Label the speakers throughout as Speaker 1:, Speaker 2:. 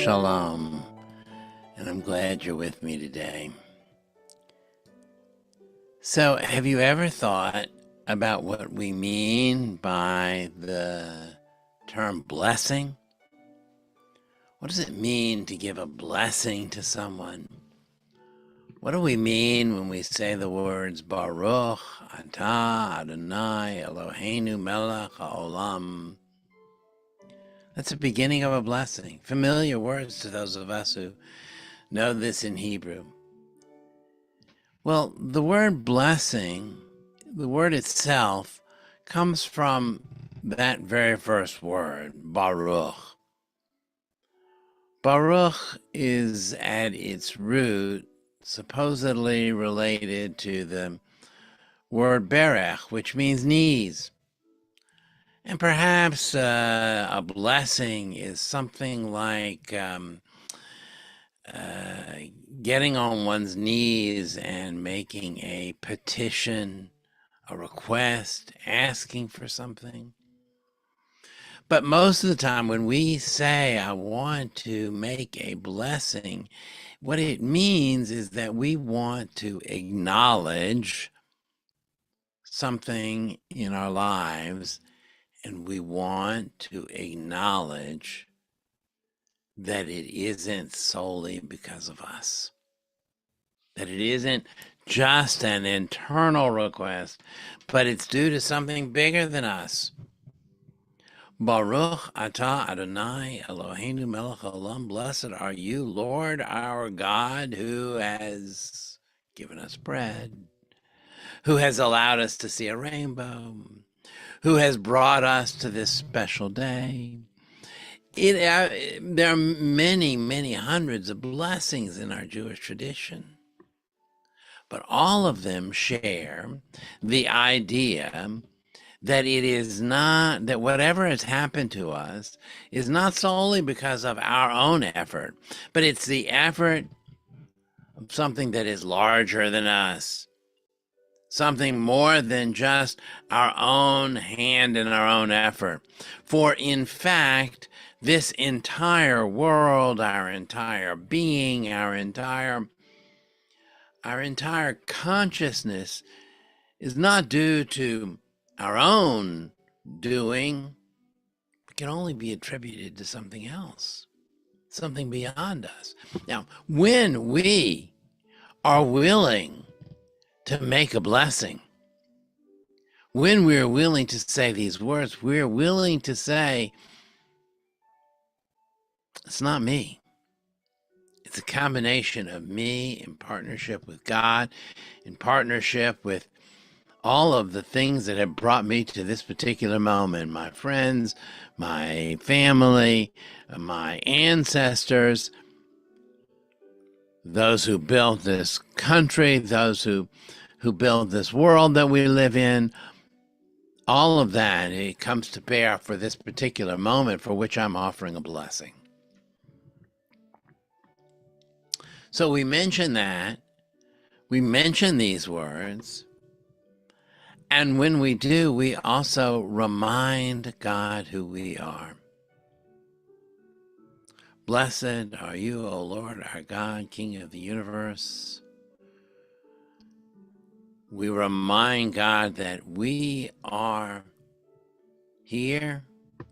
Speaker 1: Shalom, and I'm glad you're with me today. So, have you ever thought about what we mean by the term blessing? What does it mean to give a blessing to someone? What do we mean when we say the words Baruch Atah Adonai Eloheinu Melech HaOlam? That's the beginning of a blessing. Familiar words to those of us who know this in Hebrew. Well, the word blessing, the word itself, comes from that very first word, Baruch. Baruch is at its root supposedly related to the word berech, which means knees. And perhaps a blessing is something like getting on one's knees and making a petition, a request, asking for something. But most of the time when we say, I want to make a blessing, what it means is that we want to acknowledge something in our lives, and we want to acknowledge that it isn't solely because of us, that it isn't just an internal request, but it's due to something bigger than us. Baruch Atah Adonai Eloheinu Melech HaOlam, blessed are you, Lord our God, who has given us bread, who has allowed us to see a rainbow, who has brought us to this special day. There are many, many hundreds of blessings in our Jewish tradition, but all of them share the idea that it is not, that whatever has happened to us is not solely because of our own effort, but it's the effort of something that is larger than us, something more than just our own hand and our own effort. For in fact, this entire world, our entire being, our entire consciousness is not due to our own doing. It can only be attributed to something else, something beyond us. Now, when we are willing to make a blessing, when we're willing to say these words, we're willing to say, it's not me. It's a combination of me in partnership with God, in partnership with all of the things that have brought me to this particular moment, my friends, my family, my ancestors, those who built this country, those who built this world that we live in. All of that, it comes to bear for this particular moment for which I'm offering a blessing. So we mention that, we mention these words, and when we do, we also remind God who we are. Blessed are you, O Lord, our God, King of the universe. We remind God that we are here,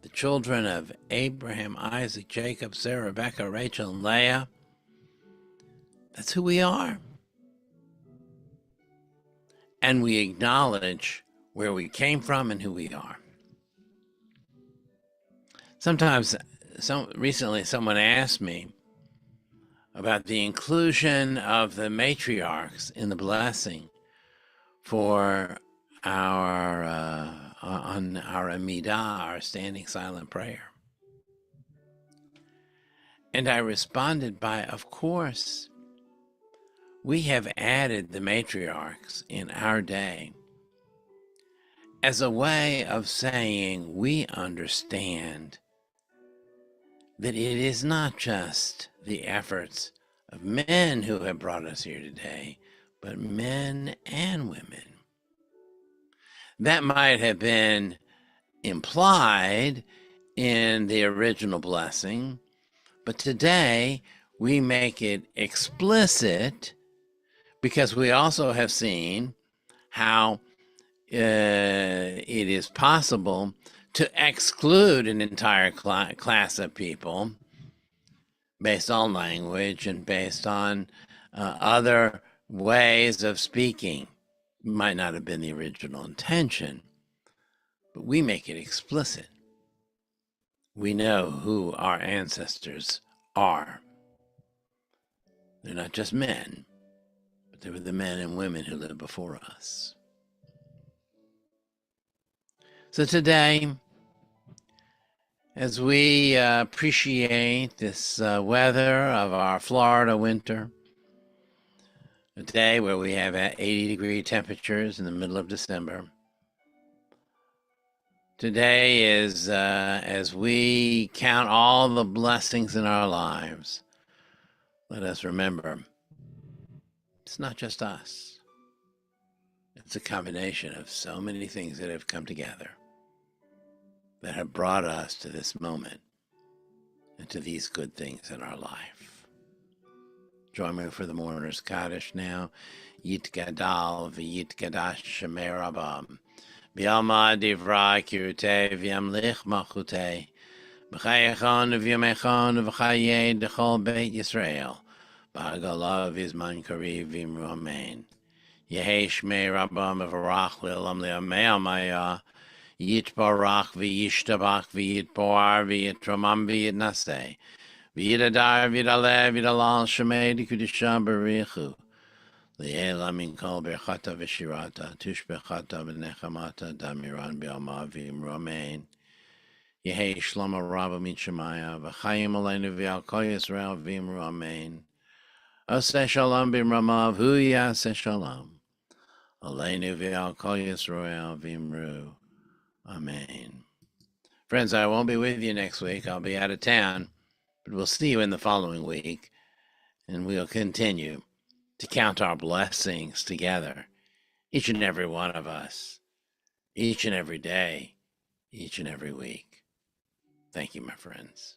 Speaker 1: the children of Abraham, Isaac, Jacob, Sarah, Rebecca, Rachel, and Leah. That's who we are. And we acknowledge where we came from and who we are. Sometimes, recently someone asked me about the inclusion of the matriarchs in the blessing for our on our Amidah, our standing silent prayer. And I responded by, of course, we have added the matriarchs in our day as a way of saying we understand that it is not just the efforts of men who have brought us here today, but men and women. That might have been implied in the original blessing, But today, we make it explicit because we also have seen how it is possible to exclude an entire class of people based on language and based on other ways of speaking. Might not have been the original intention, but we make it explicit. We know who our ancestors are. They're not just men, but they were the men and women who lived before us. So today, as we appreciate this weather of our Florida winter, a day where we have 80-degree temperatures in the middle of December, today is as we count all the blessings in our lives, let us remember it's not just us. It's a combination of so many things that have come together that have brought us to this moment and to these good things in our life. Join me for the mourner's kaddish now. Yit gadal v'yit gadash shemei rabam. B'yalma divra kirutei v'yamlich machutei. B'chayechon v'yamechon v'chayei d'chol beit Yisrael. B'agalav v'izman kariv v'imru amen. Yehei shmei rabam v'varach l'olam li'amei amaya. Yitbarach v'yishtabach v'yitboar v'yitramam v'yitnaseh. V'yidadar v'yidaleh v'yidalal shemei d'kudishah b'richu. Li'ela min kol berchata v'shirata. Tushbechata v'nechamata damiran b'yama v'imru amen. Yehei shlomo rabba min shemaya. V'chayim aleinu v'yal kol Yisrael v'imru amen. Oseh shalom b'imramav hu yaseh shalom. Aleinu v'yal kol Yisrael v'imru amen. Friends, I won't be with you next week. I'll be out of town, but we'll see you in the following week, and we'll continue to count our blessings together, each and every one of us, each and every day, each and every week. Thank you, my friends.